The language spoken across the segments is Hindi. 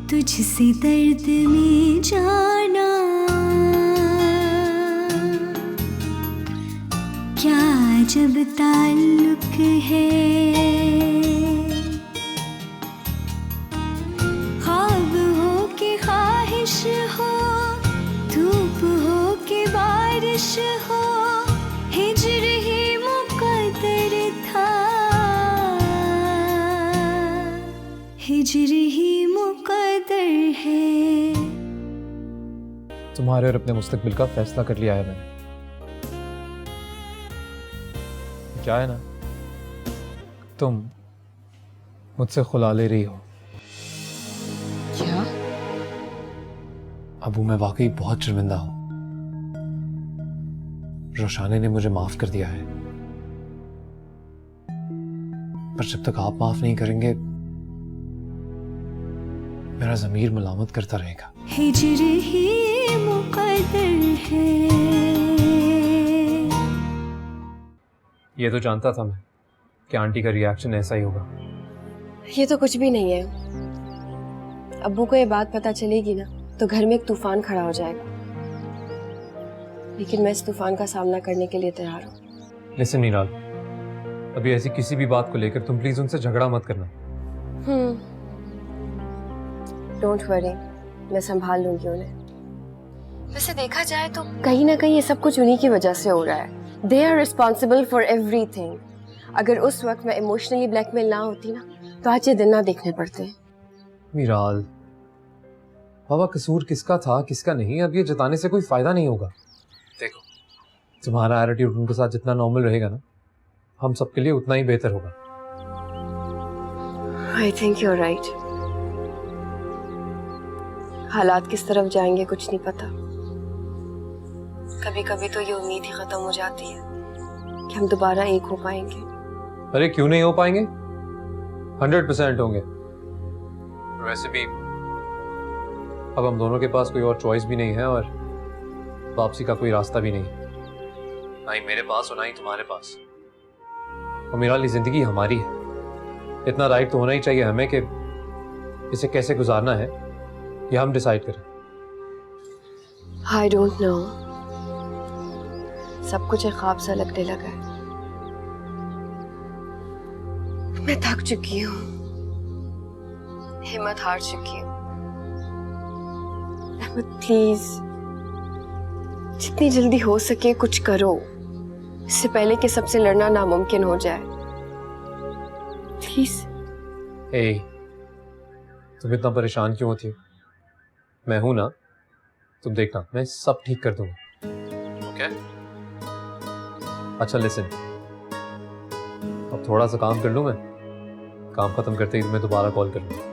तुझसे दर्द में जाना क्या जब ताल्लुक है। ख्वाब हो के ख्वाहिश हो, धूप हो के बारिश हो, हिजर ही मुकद्दर था, हिजर ही मुकद्दर है। तुम्हारे और अपने मुस्तकबिल का फैसला कर लिया है मैंने। क्या है ना, तुम मुझसे खुला ले रही हो। क्या? अबू मैं वाकई बहुत शर्मिंदा हूं। रोशानी ने मुझे माफ कर दिया है, पर जब तक आप माफ नहीं करेंगे मेरा ज़मीर मलामत करता रहेगा। हिजर ही मुकद्दर है। ये तो जानता था मैं कि आंटी का रिएक्शन ऐसा ही होगा। ये तो कुछ भी नहीं है। अब्बू को ये बात पता चलेगी ना तो घर में एक तूफान खड़ा हो जाएगा, लेकिन मैं इस तूफान का सामना करने के लिए तैयार हूँ। लिसन नीलाल, अभी ऐसी किसी भी बात को लेकर तुम प्लीज उनसे झगड़ा मत करना। डोंट वरी, मैं संभाल लूंगी उन्हें। वैसे देखा जाए तो कहीं ना कहीं ये सब कुछ उन्हीं की वजह से हो रहा है। They are responsible for everything. अगर उस वक्त मैं इमोशनली ब्लैकमेल ना होती ना तो आज ये दिन ना देखने पड़ते। मीराल, बाबा कसूर किसका था किसका नहीं, अब ये जताने से कोई फायदा नहीं होगा। देखो, तुम्हारा एटीट्यूड उनके साथ जितना नॉर्मल रहेगा ना, हम सबके लिए उतना ही बेहतर होगा। I think you are right. हालात किस तरफ जाएंगे कुछ नहीं पता। कभी कभी तो ये उम्मीद ही खत्म हो जाती है कि हम दोबारा एक हो पाएंगे। अरे क्यों नहीं हो पाएंगे, 100% होंगे। वैसे भी अब हम दोनों के पास कोई और चॉइस भी नहीं है और वापसी का कोई रास्ता भी नहीं, ना ही मेरे पास और ना ही तुम्हारे पास। और मेरा लिए जिंदगी हमारी है, इतना राइट तो होना ही चाहिए हमें कि इसे कैसे गुजारना है ये हम डिसाइड करें। आई डोंट नो, सब कुछ एक ख्वाब सा लगने लगा है। मैं थक चुकी हूँ, हिम्मत हार चुकी हूँ। प्लीज जितनी जल्दी हो सके कुछ करो, इससे पहले कि सबसे लड़ना नामुमकिन हो जाए। प्लीज। ए, तुम इतना परेशान क्यों होती हो? मैं हूं ना, तुम देखना मैं सब ठीक कर दूंगा। ओके? अच्छा लिसन, अब थोड़ा सा काम कर लूं मैं, काम खत्म करते ही तुम्हें दोबारा कॉल कर लूंगा।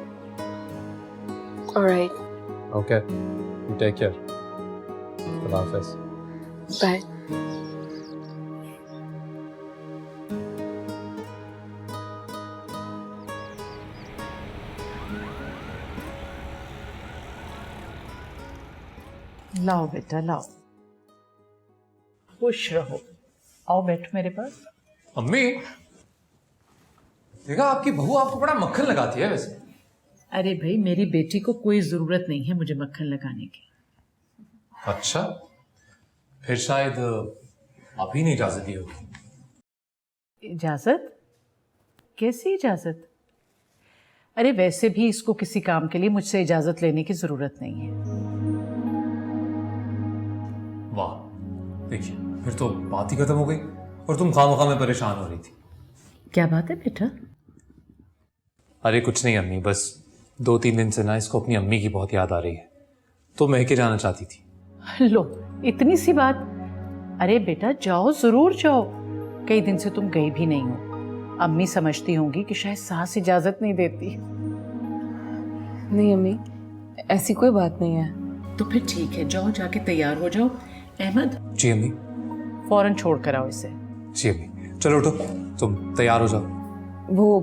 Alright. Okay, you take care. खुदा हाफिज। बाय। लाओ बेटा लाओ, खुश रहो। आओ बैठो मेरे पास। अम्मी, देखा आपकी बहू आपको बड़ा मक्खन लगाती है वैसे। अरे भाई, मेरी बेटी को कोई जरूरत नहीं है मुझे मक्खन लगाने की। अच्छा, फिर शायद आप ही ने इजाजत दी होगी। इजाजत? कैसी इजाजत? अरे वैसे भी इसको किसी काम के लिए मुझसे इजाजत लेने की जरूरत नहीं है। वाह, देखिए फिर तो बात ही खत्म हो गई और तुम खामखा में परेशान हो रही थी। क्या बात है बेटा? अरे कुछ नहीं अम्मी, बस 2-3 दिन से ना इसको अपनी अम्मी की बहुत याद आ रही है, तो महके जाना चाहती थी। लो, इतनी सी बात। अरे बेटा जाओ, जरूर जाओ। कई दिन से तुम गई भी नहीं हो। अम्मी समझती होंगी कि शायद सास इजाजत नहीं देती। नहीं अम्मी, ऐसी कोई बात नहीं है। तो फिर ठीक है, जाओ जाके तैयार हो जाओ। अहमद, जी अम्मी। फौरन छोड़ कर आओ इसे। जी अम्मी, चलो उठो, तुम तैयार हो जाओ। वो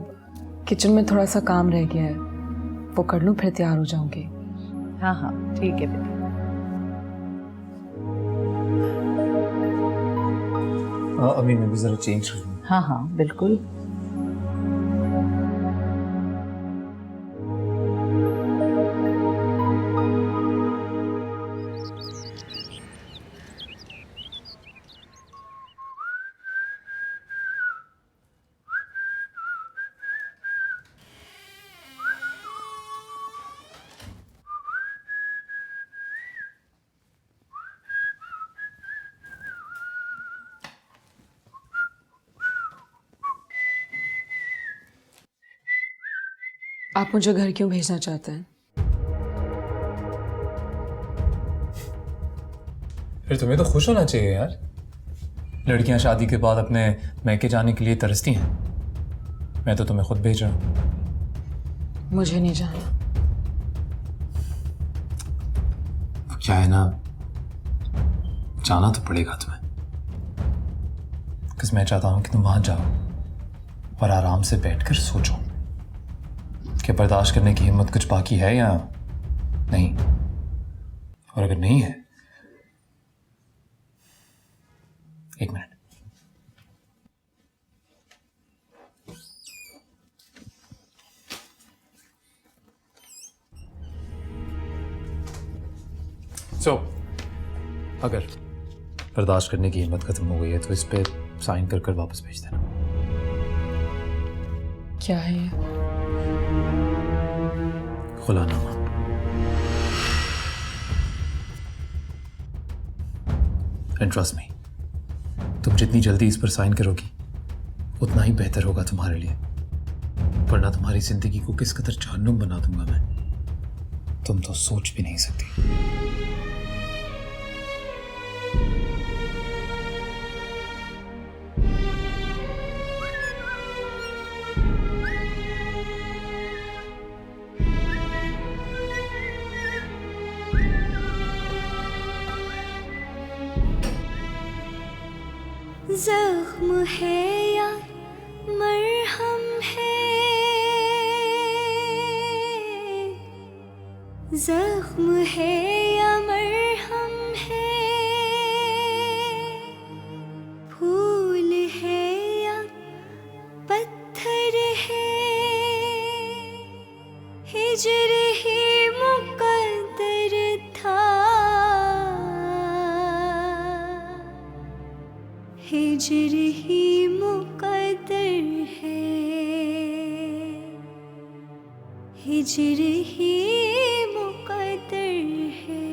किचन में थोड़ा सा काम रह गया है, वो कर लूँ फिर तैयार हो जाऊंगी। हाँ हाँ ठीक है बेटा। अम्मी मैं भी जरा चेंज कर लूँ। हाँ हाँ बिल्कुल। आप मुझे घर क्यों भेजना चाहते हैं? फिर तुम्हें तो खुश होना चाहिए यार। लड़कियां शादी के बाद अपने मैके जाने के लिए तरसती हैं। मैं तो तुम्हें खुद भेज रहा हूँ। मुझे नहीं जाना। क्या है ना, जाना तो पड़ेगा तुम्हें, क्योंकि मैं चाहता हूँ कि तुम वहां जाओ और आराम से बैठकर सोचो कि बर्दाश्त करने की हिम्मत कुछ बाकी है या नहीं। और अगर नहीं है, एक मिनट, अगर बर्दाश्त करने की हिम्मत खत्म हो गई है तो इस पे साइन कर कर वापस भेज देना। क्या है ये? खुलानामा। एंड ट्रस्ट मी, तुम जितनी जल्दी इस पर साइन करोगी उतना ही बेहतर होगा तुम्हारे लिए, वरना तुम्हारी जिंदगी को किस कदर जहन्नुम बना दूंगा मैं, तुम तो सोच भी नहीं सकती। जख्म है या मरहम है, जख्म है या मरहम है, फूल है या पत्थर है, हिजर ही मुकद्दर था, हिजर ही मुकद्दर है, हिजर ही मुकद्दर है।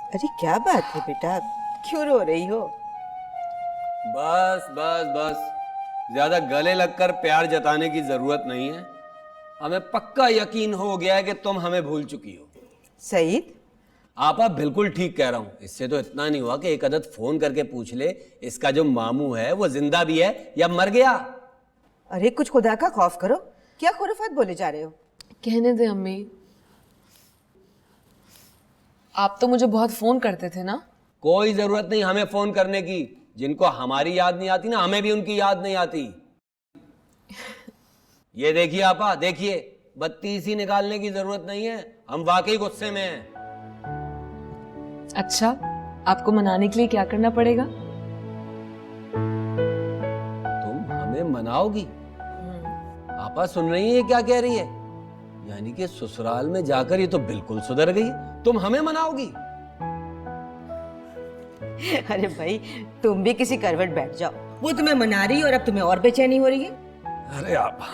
अरे क्या बात है बेटा, क्यों रो रही हो? बस बस बस, ज्यादा गले लगकर प्यार जताने की जरूरत नहीं है। हमें पक्का यकीन हो गया है कि तुम हमें भूल चुकी हो। सईद, आप बिल्कुल ठीक कह रहा हूं। इससे तो इतना नहीं हुआ कि एक अदद फोन करके पूछ ले इसका जो मामू है वो जिंदा भी है या मर गया। अरे कुछ खुदा का खौफ करो, क्या खुराफात बोले जा रहे हो? कहने दे अम्मी, आप तो मुझे बहुत फोन करते थे ना। कोई जरूरत नहीं हमें फोन करने की। जिनको हमारी याद नहीं आती ना, हमें भी उनकी याद नहीं आती। ये देखिए आपा, देखिए बत्ती सी निकालने की जरूरत नहीं है, हम वाकई गुस्से में हैं। अच्छा, आपको मनाने के लिए क्या करना पड़ेगा? तुम हमें मनाओगी? आपा सुन रही है क्या कह रही है? यानी कि ससुराल में जाकर ये तो बिल्कुल सुधर गई, तुम हमें मनाओगी? अरे भाई, तुम भी किसी करवट बैठ जाओ। वो तुम्हें मना रही है और अब तुम्हें और बेचैनी हो रही है। अरे आपा,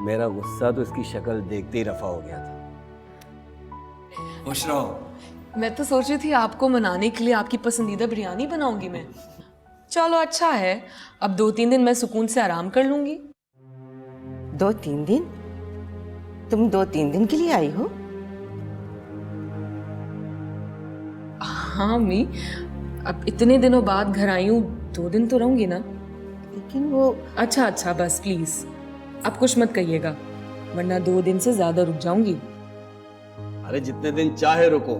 मेरा गुस्सा तो इसकी शक्ल देखते ही रफा हो गया था। खुश रहो। मैं तो सोच रही थी आपको मनाने के लिए आपकी पसंदीदा बिरयानी बनाऊंगी मैं। चलो अच्छा है, अब 2-3 दिन मैं सुकून से आराम कर लूंगी। 2-3 दिन? तुम 2-3 दिन के लिए आई हो? हाँ अम्मी, अब इतने दिनों बाद घर आई हूँ, 2 दिन तो रहूंगी ना। लेकिन वो अच्छा अच्छा, बस प्लीज अब कुछ मत कहिएगा, वरना 2 दिन से ज्यादा रुक जाऊंगी। अरे जितने दिन चाहे रुको,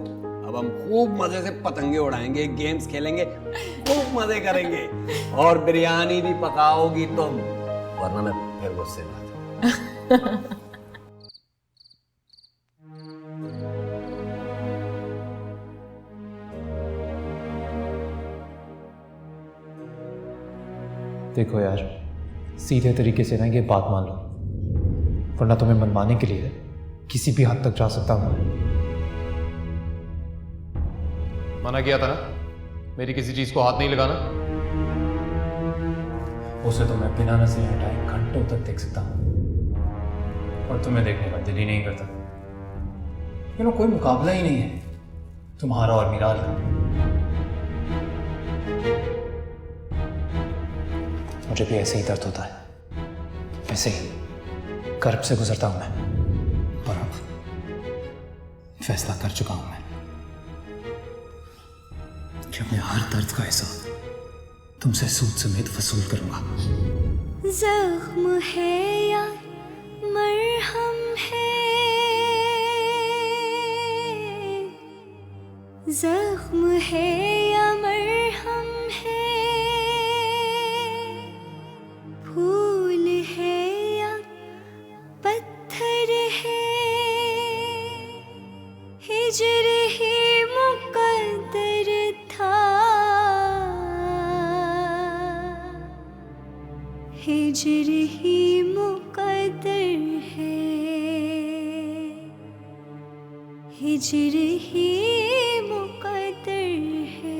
अब हम खूब मजे से पतंगे उड़ाएंगे, गेम्स खेलेंगे, खूब मजे करेंगे और बिरयानी भी पकाओगी तुम, वरना मैं फिर गुस्से में आ जाऊंगा। देखो यार, सीधे तरीके से ना ये बात मान लो, वरना तुम्हें मनवाने के लिए किसी भी हद तक जा सकता हूं। मना किया था ना मेरी किसी चीज को हाथ नहीं लगाना। उसे तो मैं बिना नजरें हटाए घंटों तक देख सकता हूं, और तुम्हें देखने का दिल ही नहीं करता। कोई मुकाबला ही नहीं है तुम्हारा और मीराल का। मुझे भी ऐसे ही दर्द होता है, ऐसे ही कर्ब से गुजरता हूं मैं, और अब फैसला कर चुका हूं मैं कि अपने हर दर्द का हिसाब तुमसे सूद समेत वसूल करूंगा। जख्म है या मरहम है, जख्म है या मरहम है, फूल है या पत्थर है, हिजर ही मुकद्दर था, हिजर ही मुकद्दर है, हिजर ही मुकद्दर है।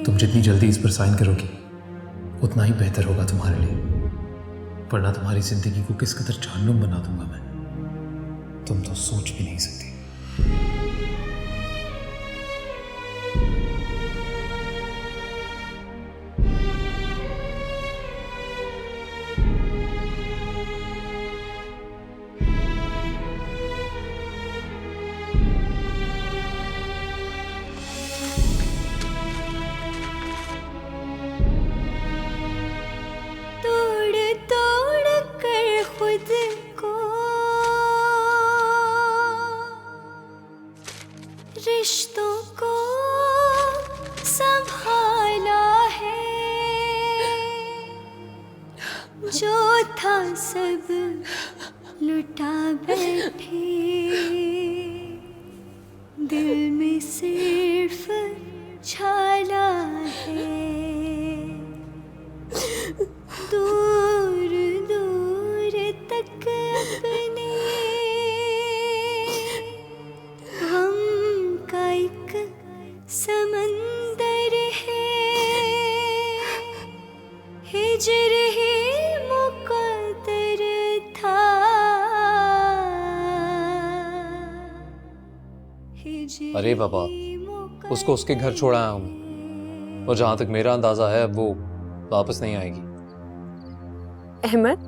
तुम जितनी जल्दी इस पर साइन करोगी उतना ही बेहतर होगा तुम्हारे लिए, वरना तुम्हारी जिंदगी को किस कदर जहन्नुम बना दूंगा मैं, तुम तो सोच भी नहीं सकती। तोड़ तोड़ कर खुद को रिश्तों को संभाला है, जो था सब लुटा बैठे, दिल में सिर्फ छाला है, दूर दूर तक अपने हम का एक समंदर है, हिजर ही मुकद्दर था, हिजर अरे बाबा, ही उसको उसके घर छोड़ आया हूं, और जहां तक मेरा अंदाजा है अब वो वापस नहीं आएगी। अहमद,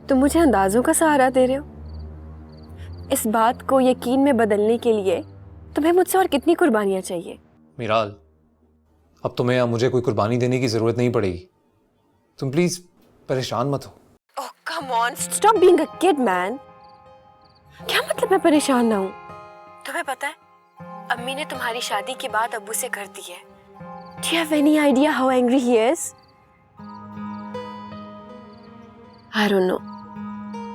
तुम मुझे अंदाजों का सहारा दे रहे हो? इस बात को यकीन में बदलने के लिए तुम्हें मुझसे और कितनी कुर्बानियां चाहिए? मीराल, अब तुम्हें या मुझे कोई कुर्बानी देने की जरूरत नहीं पड़ेगी, तुम प्लीज परेशान मत हो। Oh come on, stop being a kid man. क्या मतलब मैं परेशान ना हूं? तुम्हें पता है अम्मी ने तुम्हारी शादी के बाद अब्बू से कर दी है। Do you have any idea how angry he is? I don't know.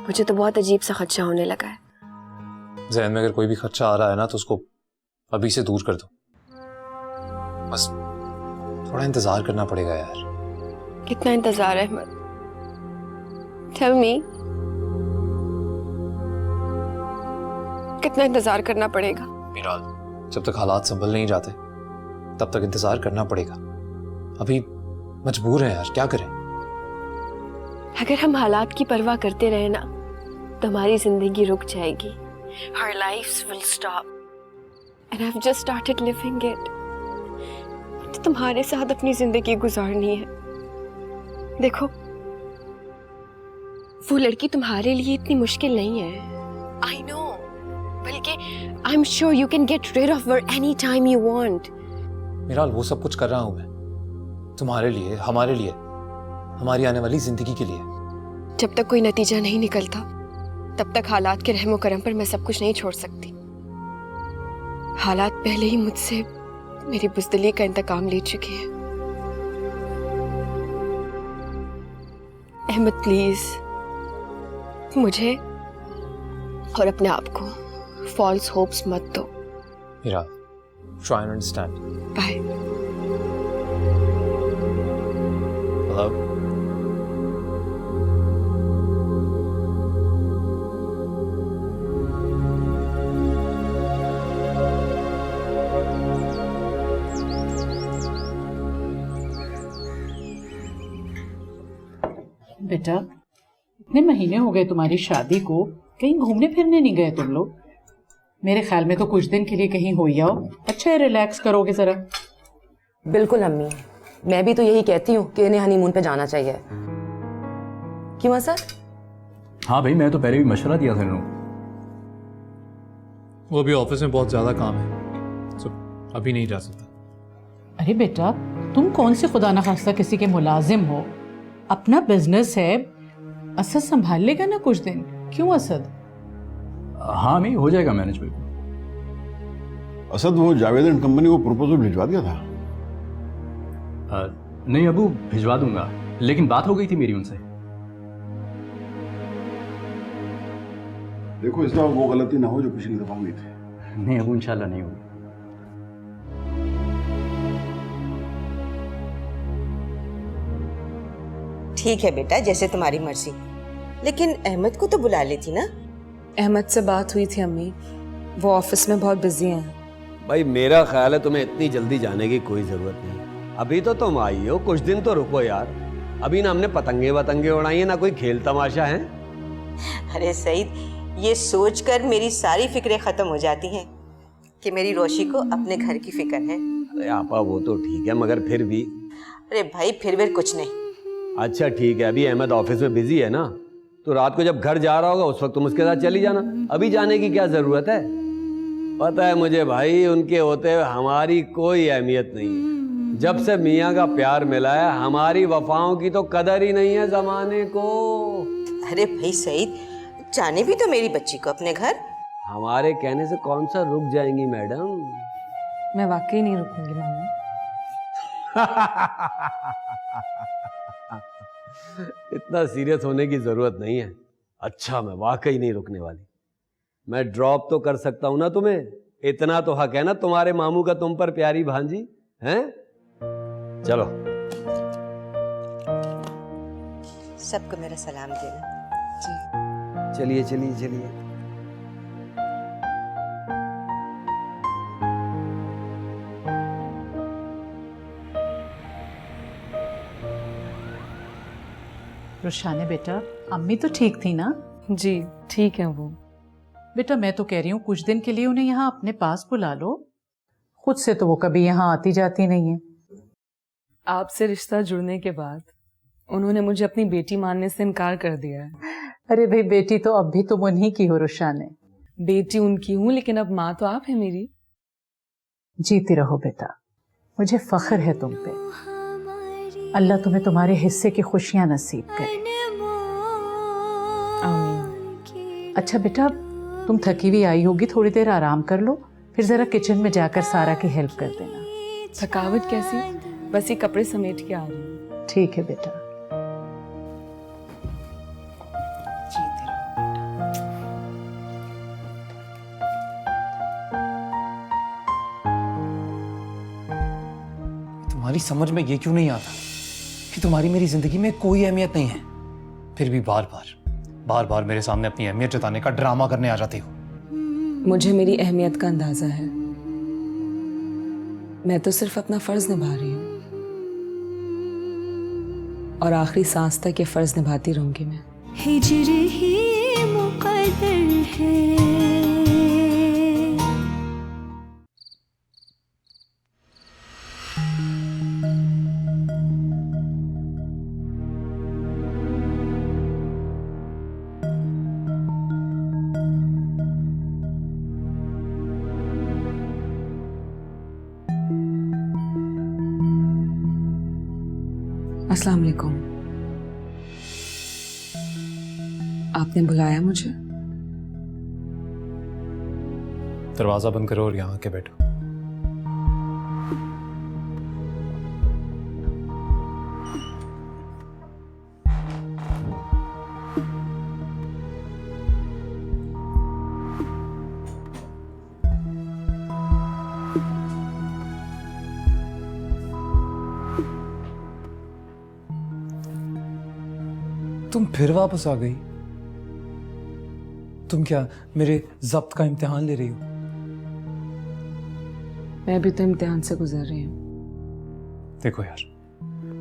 मुझे तो बहुत अजीब सा खदशा होने लगा है। जहन में अगर कोई भी खदशा आ रहा है ना तो उसको अभी से दूर कर दो, बस थोड़ा इंतजार करना पड़ेगा यार। कितना इंतजार है अहमद? Tell me. कितना इंतजार करना पड़ेगा? मीराल, जब तक हालात संभल नहीं जाते तब तक इंतजार करना पड़ेगा। अभी मजबूर हैं यार, क्या करें? अगर हम हालात की परवाह करते रहे ना तो हमारी जिंदगी रुक जाएगी। Our lives will stop. And I've just started living it. मुझे तुम्हारे साथ अपनी जिंदगी गुजारनी है। देखो, वो लड़की तुम्हारे लिए इतनी मुश्किल नहीं है। I know. बल्कि I'm sure you can get rid of her anytime you want. Miral, वो सब कुछ कर रहा हूं मैं तुम्हारे लिए, हमारे लिए, हमारी आने वाली जिंदगी के लिए। जब तक कोई नतीजा नहीं निकलता तब तक हालात के रहमो करम पर मैं सब कुछ नहीं छोड़ सकती। हालात पहले ही मुझसे मेरी बुज़दिली का इंतकाम ले चुके हैं। अहमद प्लीज मुझे और अपने आप को फॉल्स होप्स मत दो। Miral, try and understand. Bye. Hello? बेटा, इतने महीने हो गए तुम्हारी शादी को, कहीं घूमने फिरने नहीं गए तुम लोग? मेरे ख्याल में तो कुछ दिन के लिए कहीं हो ही आओ, अच्छा है, रिलैक्स करोगे जरा। बिल्कुल अम्मी, मैं भी तो यही कहती हूँ कि इन्हें हनीमून पे जाना चाहिए। क्यों असद? हाँ भाई, मैं तो पहले भी मशवरा दिया था इन्होंने। वो भी ऑफिस में बहुत ज्यादा काम है, तो अभी नहीं जा सकता। अरे बेटा, तुम कौन से खुदा न खास्ता किसी के मुलाजिम हो? अपना बिजनेस है, असद संभाल लेगा ना कुछ दिन। क्यों असद? हाँ मैं हो जाएगा मैनेज बिल्कुल। असद, वो जावेद एंड कंपनी को प्रपोजल भिजवा दिया था? नहीं अबू, भिजवा दूंगा, लेकिन बात हो गई थी मेरी उनसे। देखो इस बार वो गलती ना हो जो पिछली दफा हुई थी। नहीं अबू, इंशाल्लाह नहीं होगी। ठीक है बेटा, जैसे तुम्हारी मर्जी, लेकिन अहमद को तो बुला ली थी ना? अहमद से बात हुई थी अम्मी, वो ऑफिस में बहुत बिजी हैं। भाई मेरा ख्याल है तुम्हें इतनी जल्दी जाने की कोई जरूरत नहीं। अभी तो तुम आई हो, कुछ दिन तो रुको यार। अभी ना हमने पतंगे वतंगे उड़ाई है, ना कोई खेल तमाशा है। अरे सईद, ये सोचकर मेरी सारी फिक्रें खत्म हो जाती हैं कि मेरी रोशी को अपने घर की फिक्र है। अरे आपा वो तो ठीक है, मगर फिर भी। अरे भाई फिर भी कुछ नहीं। अच्छा ठीक है, अभी अहमद ऑफिस में बिजी है ना, तो रात को जब घर जा रहा होगा उस वक्त तुम उसके साथ चली जाना। अभी जाने की क्या जरूरत है? पता है मुझे भाई, उनके होते हुए हमारी कोई अहमियत नहीं है। जब से मियाँ का प्यार मिला है, हमारी वफाओं की तो कदर ही नहीं है जमाने को। अरे भाई सईद, जाने भी तो मेरी बच्ची को अपने घर। हमारे कहने से कौन सा रुक जाएंगी मैडम? मैं वाकई नहीं रुकूंगी मामा। इतना सीरियस होने की जरूरत नहीं है। अच्छा, मैं वाकई नहीं रुकने वाली। मैं ड्रॉप तो कर सकता हूं ना तुम्हें, इतना तो हक है ना तुम्हारे मामू का तुम पर, प्यारी भांजी हैं। चलो, सबको मेरा सलाम देना। चलिए चलिए चलिए। रुशाने बेटा, अम्मी तो ठीक थी ना? जी ठीक है वो। बेटा मैं तो कह रही हूँ कुछ दिन के लिए उन्हें यहाँ अपने पास बुला लो। खुद से तो वो कभी यहाँ आती जाती नहीं है। आपसे रिश्ता जुड़ने के बाद उन्होंने मुझे अपनी बेटी मानने से इनकार कर दिया है। अरे भाई, बेटी तो अब भी तुम उन्हीं की हो रुशाने। बेटी उनकी हूँ, लेकिन अब माँ तो आप है मेरी। जीती रहो बेटा, मुझे फख्र है तुम पे। अल्लाह तुम्हें तुम्हारे हिस्से की खुशियां नसीब करे। आमीन। अच्छा बेटा, तुम थकी हुई आई होगी, थोड़ी देर आराम कर लो, फिर जरा किचन में जाकर सारा की हेल्प कर देना। थकावट कैसी? बस ये कपड़े समेट के आ रही हूँ। ठीक है बेटा। तुम्हारी समझ में ये क्यों नहीं आता कि तुम्हारी मेरी जिंदगी में कोई अहमियत नहीं है, फिर भी बार बार मेरे सामने अपनी अहमियत जताने का ड्रामा करने आ जाती हो। मुझे मेरी अहमियत का अंदाजा है। मैं तो सिर्फ अपना फर्ज निभा रही हूँ, और आखिरी सांस तक ये फर्ज निभाती रहूंगी मैं। हिजर ही मुकद्दर है। अस्सलाम वालेकुम। आपने बुलाया मुझे? दरवाजा बंद करो और यहाँ आके बैठो। तुम फिर वापस आ गई? तुम क्या मेरे जब्त का इम्तिहान ले रही हो? मैं भी तो इम्तिहान से गुजर रही हूँ। देखो यार,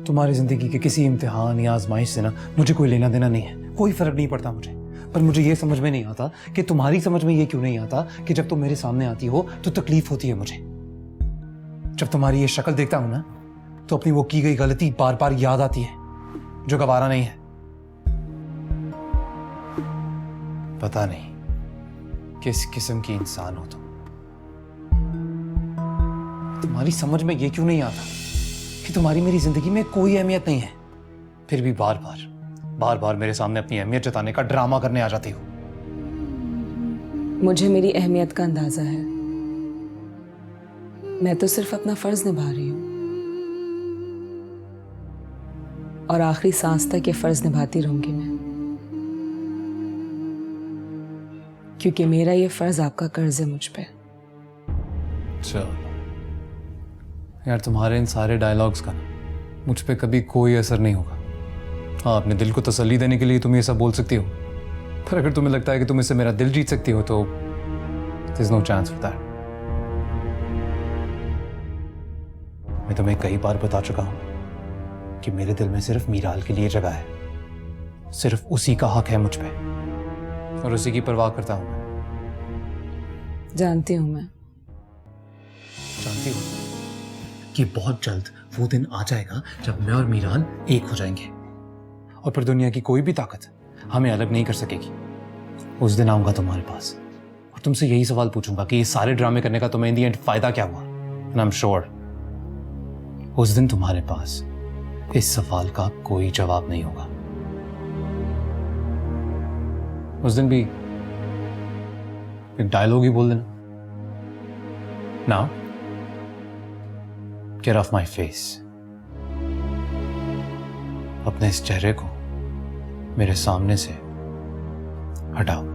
तुम्हारी जिंदगी के किसी इम्तिहान या आजमाइश से ना मुझे कोई लेना देना नहीं है, कोई फर्क नहीं पड़ता मुझे। पर मुझे ये समझ में नहीं आता कि तुम्हारी समझ में ये क्यों नहीं आता कि जब तुम मेरे सामने आती हो तो तकलीफ होती है मुझे। जब तुम्हारी ये शक्ल देखता हूं ना तो अपनी वो की गई गलती बार बार याद आती है, जो गवारा नहीं है। पता नहीं किस किस्म की इंसान हो तुम। तुम्हारी समझ में ये क्यों नहीं आता कि तुम्हारी मेरी जिंदगी में कोई अहमियत नहीं है, फिर भी बार बार मेरे सामने अपनी अहमियत जताने का ड्रामा करने आ जाती हो। मुझे मेरी अहमियत का अंदाजा है। मैं तो सिर्फ अपना फर्ज निभा रही हूँ और आखिरी सांस तक ये फर्ज निभाती रहूंगी मैं, क्योंकि मेरा ये फर्ज आपका कर्ज है मुझ पे। चलो यार, तुम्हारे इन सारे डायलॉग्स का मुझ पे कभी कोई असर नहीं होगा। हाँ, अपने दिल को तसल्ली देने के लिए तुम ये सब बोल सकती हो, पर अगर तुम्हें लगता है कि तुम इससे मेरा दिल जीत सकती हो तो there is no chance for that. मैं तुम्हें कई बार बता चुका हूं कि मेरे दिल में सिर्फ मीराल के लिए जगह है, सिर्फ उसी का हक है मुझ पे और उसी की परवाह करता हूं मैं। जानती हूं मैं। जानती हो कि बहुत जल्द वो दिन आ जाएगा जब मैं और मीराल एक हो जाएंगे और फिर दुनिया की कोई भी ताकत हमें अलग नहीं कर सकेगी। उस दिन आऊंगा तुम्हारे पास और तुमसे यही सवाल पूछूंगा कि ये सारे ड्रामे करने का तुम्हें इन दी एंड फायदा क्या हुआ। एंड आई एम श्योर उस दिन तुम्हारे पास इस सवाल का कोई जवाब नहीं होगा। उस दिन भी एक डायलॉग ही बोल देना, now get of my face. अपने इस चेहरे को मेरे सामने से हटाओ।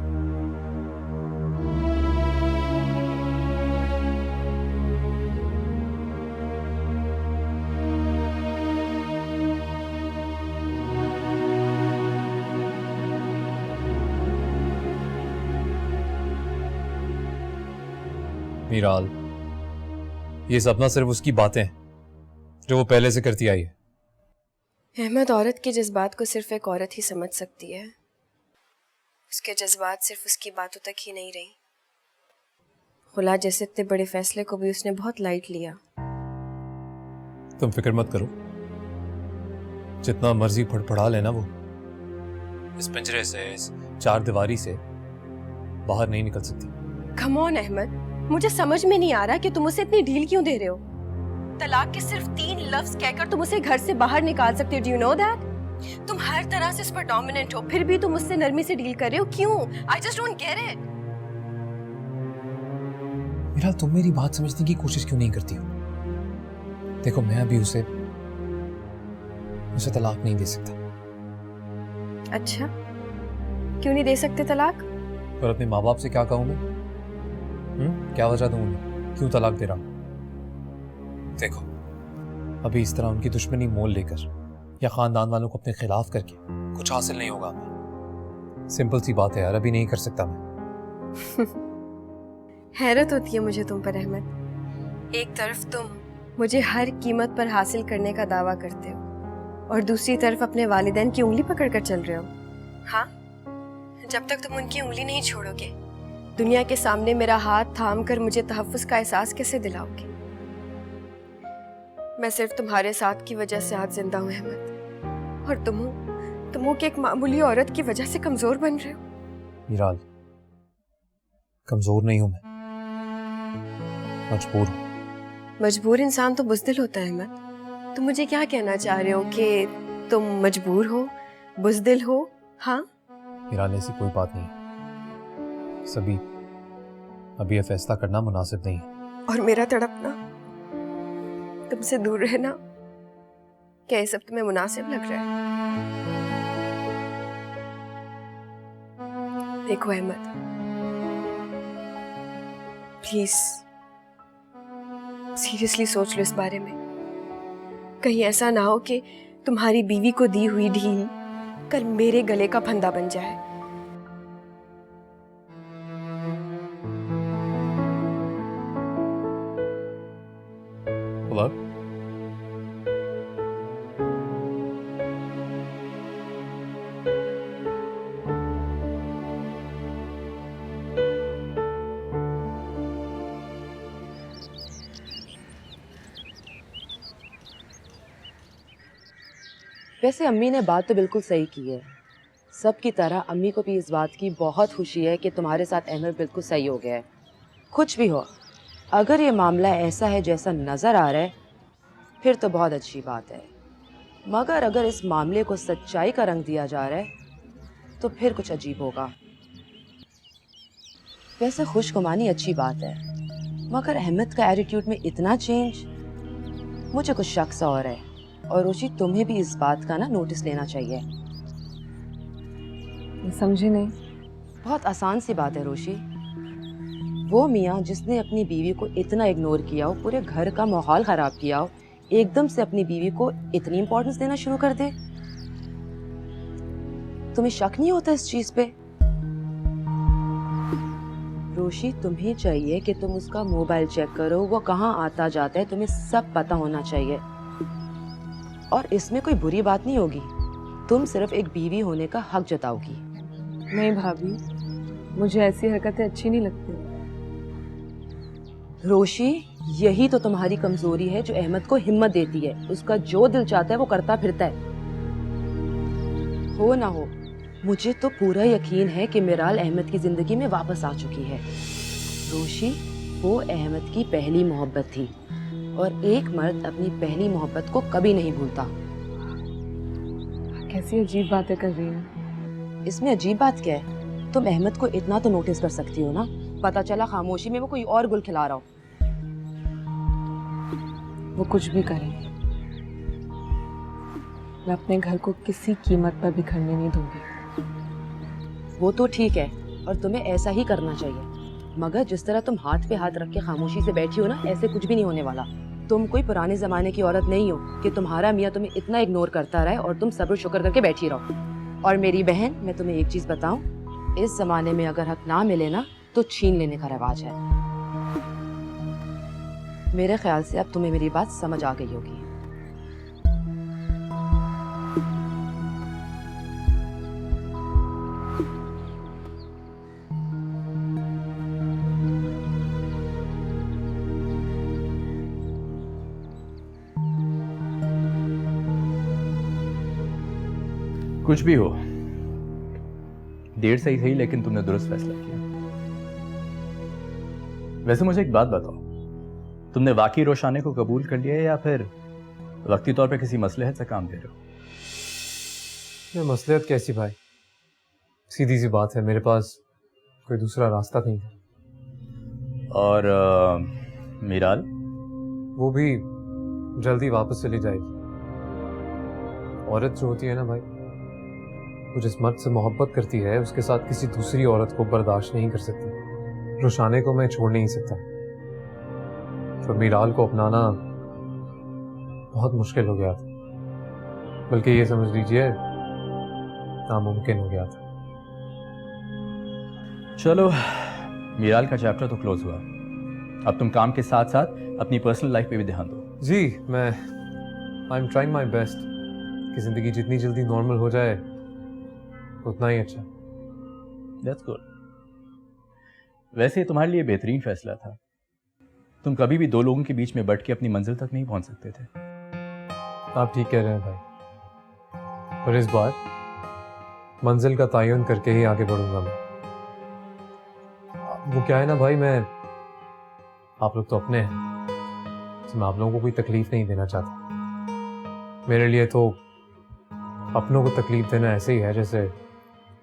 मीराल, ये सपना सिर्फ उसकी बातें हैं जो वो पहले से करती आई है। अहमद, औरत के जज्बात को सिर्फ एक औरत ही समझ सकती है। उसके जज्बात सिर्फ उसकी बातों तक ही नहीं रही। खुला जैसे इतने बड़े फैसले को भी उसने बहुत लाइट लिया। तुम फिक्र मत करो, जितना मर्जी फड़फड़ा लेना वो इस पिंजरे से, इस चार दीवारी से बाहर नहीं निकल सकती। कम ऑन अहमद, मुझे समझ में नहीं आ रहा कि तुम उसे इतनी ढील क्यों दे रहे हो। तलाक के सिर्फ 3 लफ्ज कहकर तुम उसे घर से बाहर निकाल सकते हो। Do you know that? तुम हर तरह से उस पर डोमिनेंट हो, फिर भी तुम उससे नरमी से डील कर रहे हो। क्यों? I just don't get it. Miral, तुम मेरी बात समझने की कोशिश क्यों नहीं करती हो? देखो, मैं अभी उसे तलाक नहीं दे सकता। अच्छा, क्यों नहीं दे सकते तलाक? पर अपने माँ बाप से क्या कहूँ मैं? क्या वजह दूँ उन्हें क्यों तलाक दे रहा हूँ? देखो, अभी इस तरह उनकी दुश्मनी मोल लेकर या खानदान वालों को अपने खिलाफ करके कुछ हासिल नहीं होगा हमें। सिंपल सी बात है यार, अभी नहीं कर सकता मैं। हैरत होती है मुझे तुम पर अहमद। एक तरफ तुम मुझे हर कीमत पर हासिल करने का दावा करते हो और दूसरी तरफ अपने वालिदैन की उंगली पकड़कर चल रहे हो। हाँ, जब तक तुम उनकी उंगली नहीं छोड़ोगे, दुनिया के सामने मेरा हाथ थाम कर मुझे तहफ्फुज़ का एहसास कैसे दिलाओगे? मैं सिर्फ तुम्हारे साथ की वजह से आज जिंदा हूँ अहमद, और तुम हो कि एक मामूली औरत की वजह से कमजोर बन रहे हो। मीराल, कमजोर नहीं हूं मैं, मजबूर हूं। मजबूर इंसान तो बुज़दिल होता है अहमद। तुम मुझे क्या कहना चाह रहे हो कि तुम मजबूर हो, बुज़दिल हो? हाँ मीराल, ऐसी कोई बात नहीं है। सभी अभी यह फैसला करना मुनासिब नहीं है। और मेरा तड़पना, तुमसे दूर रहना, क्या ये सब तुम्हें मुनासिब लग रहा है? देखो अहमद, प्लीज सीरियसली सोच लो इस बारे में। कहीं ऐसा ना हो कि तुम्हारी बीवी को दी हुई ढील कल मेरे गले का फंदा बन जाए। Hello? वैसे अम्मी ने बात तो बिल्कुल सही की है। सबकी तरह अम्मी को भी इस बात की बहुत खुशी है कि तुम्हारे साथ अहमद बिल्कुल सही हो गया है। कुछ भी हो, अगर ये मामला ऐसा है जैसा नज़र आ रहा है फिर तो बहुत अच्छी बात है, मगर अगर इस मामले को सच्चाई का रंग दिया जा रहा है तो फिर कुछ अजीब होगा। वैसे खुशगुमानी अच्छी बात है, मगर अहमद का एटीट्यूड में इतना चेंज, मुझे कुछ शक सा हो रहा है। और रुचि, तुम्हें भी इस बात का ना नोटिस लेना चाहिए। समझी नहीं। बहुत आसान सी बात है रोशी। वो मियाँ जिसने अपनी बीवी को इतना इग्नोर किया हो, पूरे घर का माहौल खराब किया हो, एकदम से अपनी बीवी को इतनी इंपॉर्टेंस देना शुरू कर दे। तुम्हें शक नहीं होता इस चीज पे? रोशी, तुम्हें चाहिए कि तुम उसका मोबाइल चेक करो, वो कहाँ आता जाता है, तुम्हें सब पता होना चाहिए। और इसमें कोई बुरी बात नहीं होगी, तुम सिर्फ एक बीवी होने का हक जताओगी। नहीं भाभी, मुझे ऐसी हरकतें अच्छी नहीं लगती। रोशी, यही तो तुम्हारी कमजोरी है जो अहमद को हिम्मत देती है। उसका जो दिल चाहता है वो करता फिरता है। हो ना हो, मुझे तो पूरा यकीन है कि मिराल अहमद की जिंदगी में वापस आ चुकी है। रोशी, वो अहमद की पहली मोहब्बत थी और एक मर्द अपनी पहली मोहब्बत को कभी नहीं भूलता। कैसी अजीब बातें कर रही हैं। इसमें अजीब बात क्या है? तुम अहमद को इतना तो नोटिस कर सकती हो ना, पता चला खामोशी में वो कोई और गुल खिला रहा हो। वो कुछ भी करे, मैं अपने घर को किसी कीमत पर बिखरने नहीं दूंगी। वो तो ठीक है और तुम्हें ऐसा ही करना चाहिए, मगर जिस तरह तुम हाथ पे हाथ रख के खामोशी से बैठी हो ना, ऐसे कुछ भी नहीं होने वाला। तुम कोई पुराने जमाने की औरत नहीं हो कि तुम्हारा मियाँ तुम्हें इतना इग्नोर करता रहे और तुम सब्र शुक्र करके बैठी रहो। और मेरी बहन, मैं तुम्हें एक चीज बताऊं, इस जमाने में अगर हक ना मिले ना तो छीन लेने का रिवाज है। मेरे ख्याल से अब तुम्हें मेरी बात समझ आ गई होगी। कुछ भी हो, देर से ही सही लेकिन तुमने दुरुस्त फैसला किया। वैसे मुझे एक बात बताओ, तुमने वाकई रोशाने को कबूल कर लिया है या फिर वक्ती तौर पे किसी मसलहत से काम दे रहे हो? ये मसलहत कैसी भाई, सीधी सी बात है, मेरे पास कोई दूसरा रास्ता नहीं था। और मीराल? वो भी जल्दी वापस चली जाएगी। औरत जो होती है ना भाई, वो जिस मर्द से मोहब्बत करती है उसके साथ किसी दूसरी औरत को बर्दाश्त नहीं कर सकती। रोशाने को मैं छोड़ नहीं सकता, तो मीराल को अपनाना बहुत मुश्किल हो गया था, बल्कि ये समझ लीजिए नामुमकिन हो गया था। चलो, मीराल का चैप्टर तो क्लोज हुआ, अब तुम काम के साथ साथ अपनी पर्सनल लाइफ पे भी ध्यान दो। जी, मैं I am trying my best कि जिंदगी जितनी जल्दी नॉर्मल हो जाए उतना ही अच्छा। That's good. वैसे तुम्हारे लिए बेहतरीन फैसला था, तुम कभी भी दो लोगों के बीच में बट के अपनी मंजिल तक नहीं पहुंच सकते थे। आप ठीक कह रहे हैं भाई, पर इस बार मंजिल का तयन करके ही आगे बढ़ूंगा मैं। वो क्या है ना भाई, मैं आप लोग तो अपने हैं, तो मैं आप लोगों को कोई तकलीफ नहीं देना चाहता। मेरे लिए तो अपनों को तकलीफ देना ऐसे ही है जैसे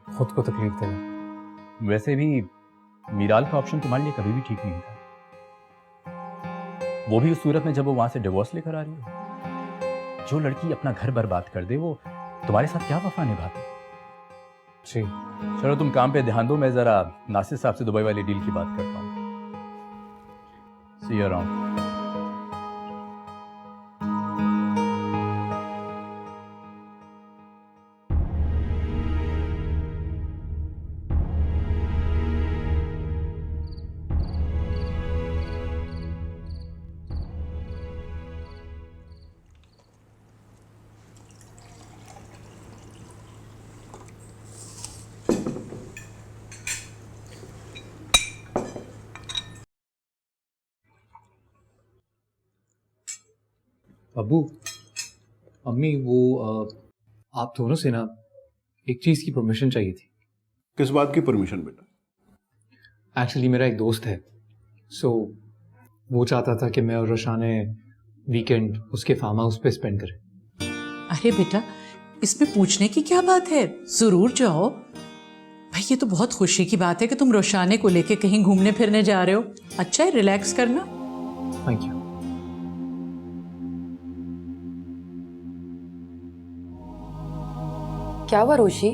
खुद को तकलीफ देना। वैसे भी मीराल का ऑप्शन तुम्हारे लिए कभी भी ठीक नहीं था, वो भी उस सूरत में जब वो वहां से डिवोर्स लेकर आ रही है। जो लड़की अपना घर बर्बाद कर दे वो तुम्हारे साथ क्या वफा निभाती। जी चलो तुम काम पे ध्यान दो, मैं जरा नासिर साहब से दुबई वाली डील की बात करता हूँ। सी यू अराउंड। अबू, अम्मी वो आप दोनों से ना एक चीज की परमिशन चाहिए थी। किस बात की परमिशन बेटा? एक्चुअली मेरा एक दोस्त है, सो वो चाहता था कि मैं और रोशाने वीकेंड उसके फार्म हाउस पे स्पेंड करें। अरे बेटा, इसमें पूछने की क्या बात है, जरूर जाओ भाई। ये तो बहुत खुशी की बात है कि तुम रोशाने को लेके कहीं घूमने फिरने जा रहे हो। अच्छा है, रिलैक्स करना। Thank you. क्या हुआ रोशी,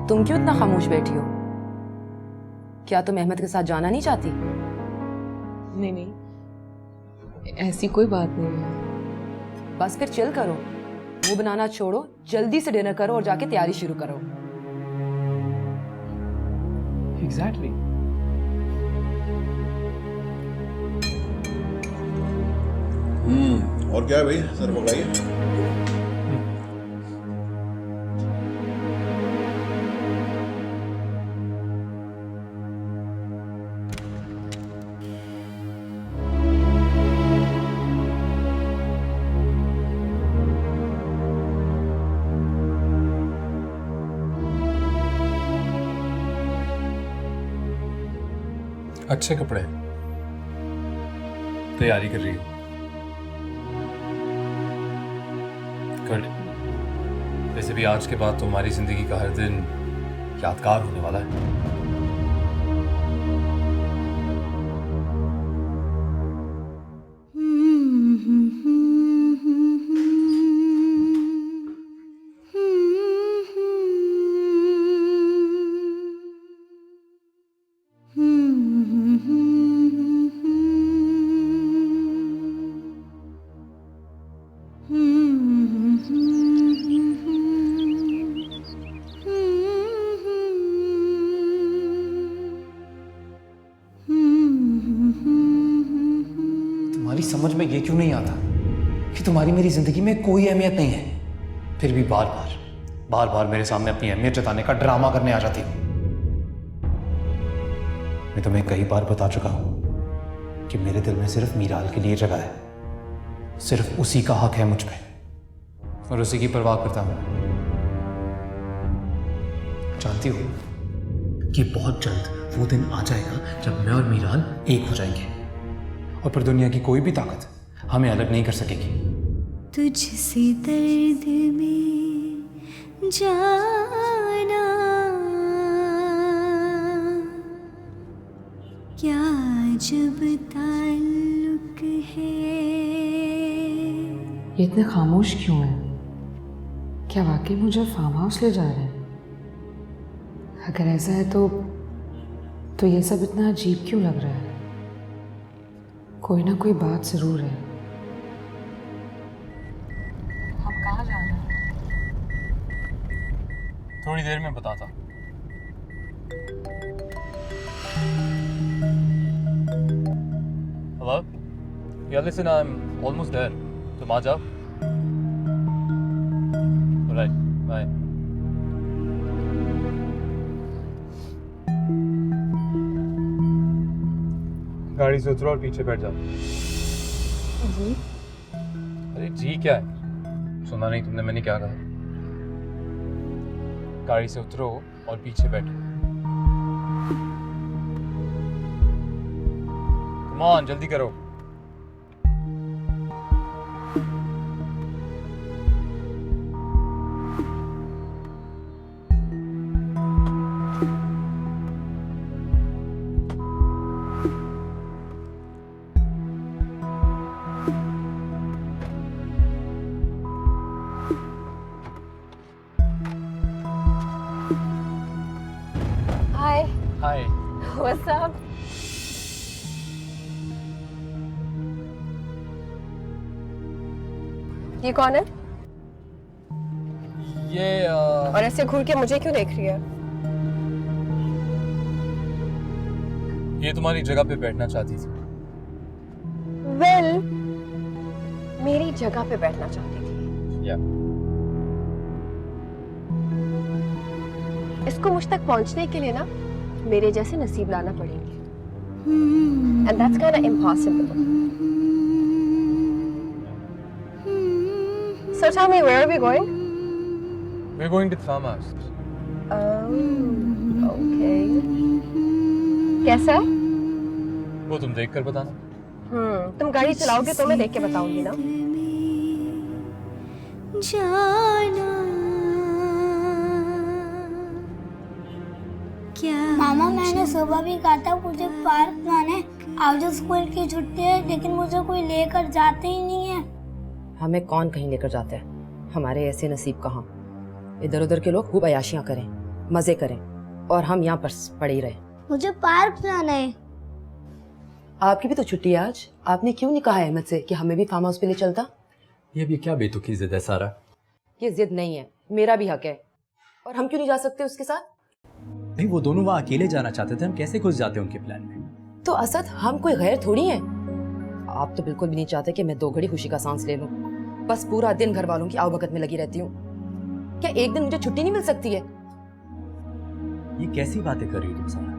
तुम क्यों इतना खामोश बैठी हो? क्या तुम अहमद के साथ जाना नहीं चाहती? नहीं नहीं, ऐसी कोई बात नहीं है। बस फिर चिल करो, वो बनाना छोड़ो, जल्दी से डिनर करो और जाके तैयारी शुरू करो। एग्जैक्टली। और क्या है भाई, सर पकड़ाइए। अच्छे कपड़े, तैयारी कर रही हो? गुड। वैसे भी आज के बाद तुम्हारी जिंदगी का हर दिन यादगार होने वाला है। तुम्हारी समझ में ये क्यों नहीं आता कि तुम्हारी मेरी जिंदगी में कोई अहमियत नहीं है, फिर भी बार बार मेरे सामने अपनी अहमियत जताने का ड्रामा करने आ जाती हो। मैं तुम्हें कई बार बता चुका हूं कि मेरे दिल में सिर्फ मीराल के लिए जगह है, सिर्फ उसी का हक है मुझ पे और उसी की परवाह करता हूं। जानती हो कि बहुत जल्द वो दिन आ जाएगा जब मैं और मीराल एक हो जाएंगे और फिर दुनिया की कोई भी ताकत हमें अलग नहीं कर सकेगी। तुझसे दर्द में जाना क्या जब ताल्लुक है। ये इतने खामोश क्यों है? क्या वाकई मुझे फार्म हाउस ले जा रहे हैं? अगर ऐसा है तो ये सब इतना अजीब क्यों लग रहा है? कोई ना कोई बात जरूर है। हम कहाँ जा रहे हैं? थोड़ी देर में बताता। Hello? Yeah, listen, I'm almost there. तुम आ जाओ। Alright, bye. गाड़ी से उतरो और पीछे बैठ जाओ। जी? अरे जी क्या है? सुना नहीं तुमने मैंने क्या कहा? गाड़ी से उतरो और पीछे बैठो। कम ऑन, जल्दी करो। Hi, hi. What's up? ये कौन है? ये और ऐसे घूर के मुझे क्यों देख रही है? ये तुम्हारी जगह पे बैठना चाहती थी। वेल, मेरी जगह पे बैठना चाहती थी। या इसको मुझ तक पहुंचने के लिए ना मेरे जैसे नसीब लाना पड़ेंगे, and that's kind of impossible. So tell me, where are we going? We're going to the farmhouse. Okay. कैसा है? वो तुम देख कर बताना. तुम गाड़ी चलाओगे तो मैं देख के बताऊंगी ना. जाना क्या मामा मैंने सुबह भी कहा था मुझे पार्क जाना है. आज स्कूल की छुट्टी है लेकिन मुझे कोई लेकर जाते ही नहीं है. हमें कौन कहीं लेकर जाता है? हमारे ऐसे नसीब कहाँ. इधर उधर के लोग खूब अयाशियां करें, मजे करें और हम यहाँ पर पड़े ही रहे. मुझे पार्क जाना है. आपकी भी तो छुट्टी है आज. आपने क्यों नहीं कहा अहमद से कि हमें भी फार्म हाउस पे ले चलता? ये भी क्या बेतुकी जिद है सारा. ये जिद नहीं है, मेरा भी हक है. और हम क्यों नहीं जा सकते उसके साथ? नहीं, वो दोनों वहाँ अकेले जाना चाहते थे, हम कैसे घुस जाते उनके प्लान में. तो असद, हम कोई गैर थोड़ी हैं. आप तो बिल्कुल भी नहीं चाहते कि मैं 2 घड़ी खुशी का सांस ले लूं. बस पूरा दिन घर वालों की आवभगत में लगी रहती हूँ. क्या एक दिन मुझे छुट्टी नहीं मिल सकती है? ये कैसी बातें कर रही हो तुम सारा.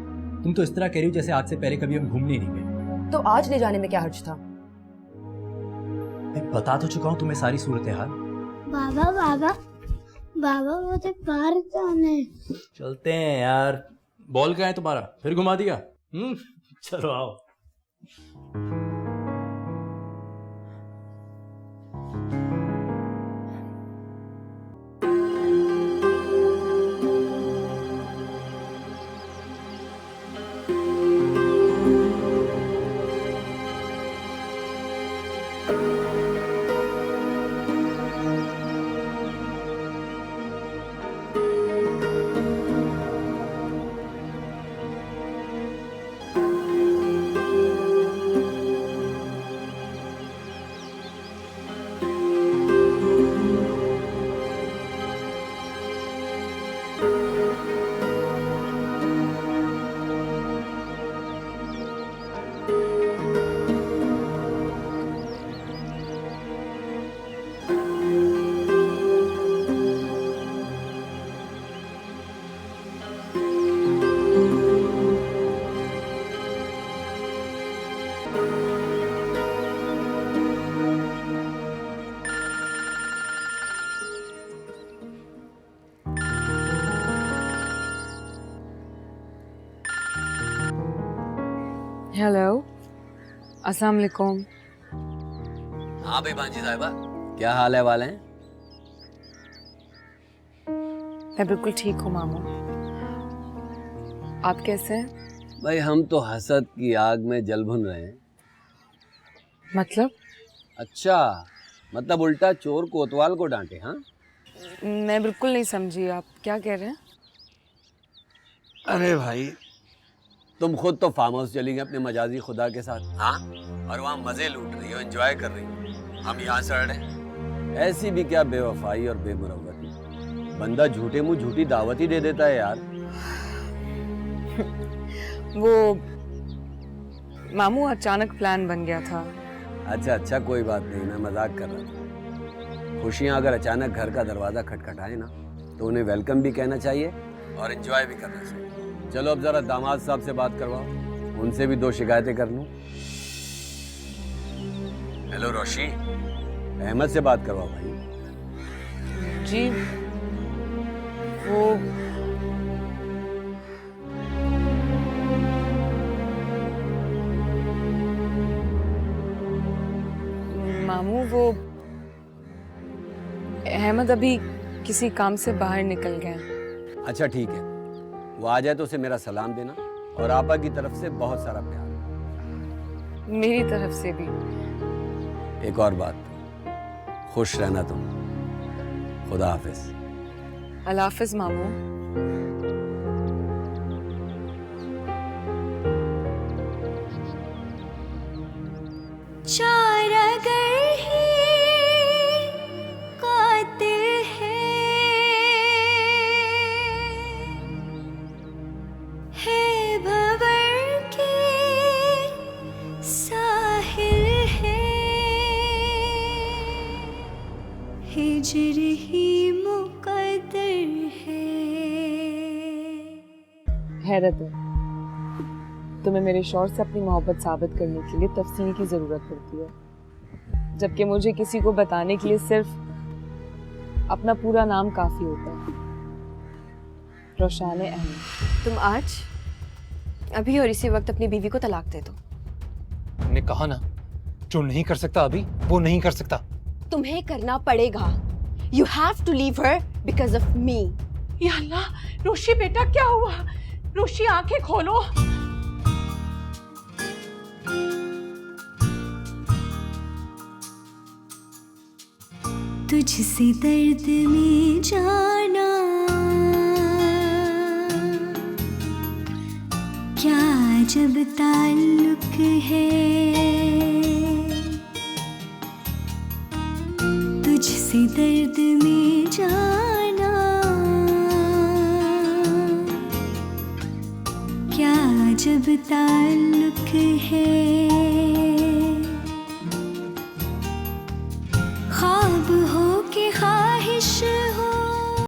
तुम तो इस तरह कह रही हो जैसे आज से पहले कभी हम घूमने नहीं गए. तो आज ले जाने में क्या हर्ज था? मैं बता तो चुका हूँ तुम्हें सारी सूरत हाल. बाबा बाबा बाबा मुझे पार्क जाना है. चलते हैं यार. बॉल कहाँ है तुम्हारा? फिर घुमा दिया. चलो आओ. हेलो, अस्सलाम वालेकुम. हाँ भाई भांजी साहिबा, क्या हाल है वाले हैं? मैं बिल्कुल ठीक हूँ मामू. आप कैसे हैं? भाई हम तो हसद की आग में जल भुन रहे हैं. मतलब? अच्छा, मतलब उल्टा चोर कोतवाल को डांटे. हाँ, मैं बिल्कुल नहीं समझी. आप क्या कह रहे हैं? अरे भाई, तुम खुद तो फार्म हाउस चली गई अपने मजाजी खुदा के साथ. हाँ, और वहाँ मजे लूट रही हो, एंजॉय कर रही हो. हम यहाँ से अड़े. ऐसी भी क्या बेवफाई और बेमुरव्वती. बंदा झूठे मुंह झूठी दावत ही दे देता है यार. वो मामू अचानक प्लान बन गया था. अच्छा, कोई बात नहीं, मैं मजाक कर रहा था. खुशियाँ अगर अचानक घर का दरवाजा खटखटाए ना तो उन्हें वेलकम भी कहना चाहिए और एंजॉय भी करना चाहिए. चलो अब जरा दामाद साहब से बात करवाओ, उनसे भी 2 शिकायतें कर लूं. हेलो रोशी, अहमद से बात करवाओ भाई. जी, वो मामू, वो अहमद अभी किसी काम से बाहर निकल गए. अच्छा ठीक है, वो आ जाए तो उसे मेरा सलाम देना और आपा की तरफ से बहुत सारा प्यार. मेरी तरफ से भी. एक और बात, खुश रहना तुम. खुदा हाफिज. अल्लाह हाफिज मामू. चार अगर ही कातिल है भंवर के साहिल है, हिजर ही मुकद्दर है. हैरत है, तुम्हें मेरे शौहर से अपनी मोहब्बत साबित करने के लिए तफसील की ज़रूरत पड़ती है, जबकि मुझे किसी को बताने के लिए सिर्फ अपना पूरा नाम काफी होता है, रोशान अहमद। तुम आज अभी और इसी वक्त अपनी बीवी को तलाक दे दो। हमने कहा ना, जो नहीं कर सकता अभी वो नहीं कर सकता। तुम्हें करना पड़ेगा। You have to leave her because of me. या अल्लाह, रोशी बेटा क्या हुआ? रोशी आंखें खोलो। तुझसे दर्द में जाना क्या जब ताल्लुक है, तुझसे दर्द में जाना क्या जब ताल्लुक